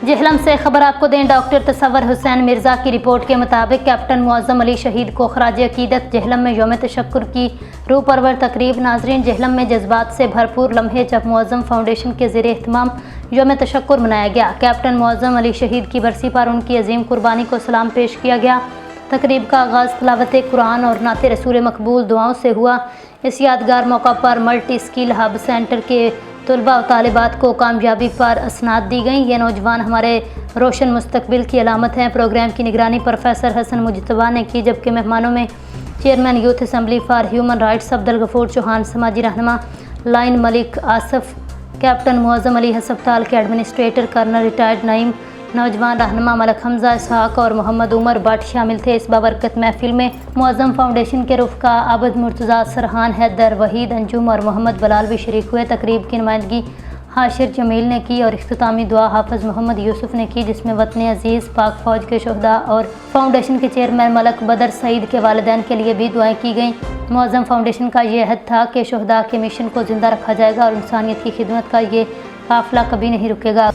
जहलम से खबर आपको दें। डॉक्टर तसव्वुर हुसैन मिर्ज़ा की रिपोर्ट के मुताबिक कैप्टन मुअज़्ज़म अली शहीद को खराज अकीदत जहलम में यौम तशक्कुर की रूह परवर तकरीब। नाज़रीन, जहलम में जज्बात से भरपूर लम्हे जब मुअज़्ज़म फाउंडेशन के ज़ेरे एहतमाम यौम तशक्कुर मनाया गया। कैप्टन मुअज़्ज़म अली शहीद की बरसी पर उनकी अजीम कुर्बानी को सलाम पेश किया गया। तकरीब का आगाज़ तिलावत कुरान और नाते रसूल मकबूल दुआओं से हुआ। इस यादगार मौका पर मल्टी स्किल हब सेंटर के तलबा और तालिबात को कामयाबी पर असनाद दी गई। ये नौजवान हमारे रोशन मुस्तकबिल की अलामत हैं। प्रोग्राम की निगरानी प्रोफेसर हसन मुजतबा ने की, जबकि मेहमानों में chairman youth assembly for human rights Abdul Ghafoor Chauhan, समाजी रहनुमा लाइन मलिक आसफ, कैप्टन मुअज़्ज़म अली हस्पताल के एडमिनिस्ट्रेटर कर्नल रिटायर्ड नईम, नौजवान रहनुमा मलक हमजा इसहाक और मोहम्मद उमर भट्ट शामिल थे। इस बाबरकत महफिल में मुअज़्ज़म फाउंडेशन के रुफ़का आबद मुर्तज़ा, सरहान हैदर, वहीद अंजुम और मोहम्मद बलाल भी शरीक हुए। तकरीब की नुमाइंदगी हाशिर जमील ने की और इख्तितामी दुआ हाफ़िज़ मोहम्मद यूसुफ ने की, जिसमें वतन अज़ीज़, पाक फ़ौज के शहदा और फाउंडेशन के चेयरमैन मलक बदर सईद के वालिदैन के लिए भी दुआएँ की गईं। मुअज़्ज़म फाउंडेशन का ये अहद था कि शहदा के मिशन को ज़िंदा रखा जाएगा और इंसानियत की खिदमत का ये काफ़िला कभी नहीं रुकेगा।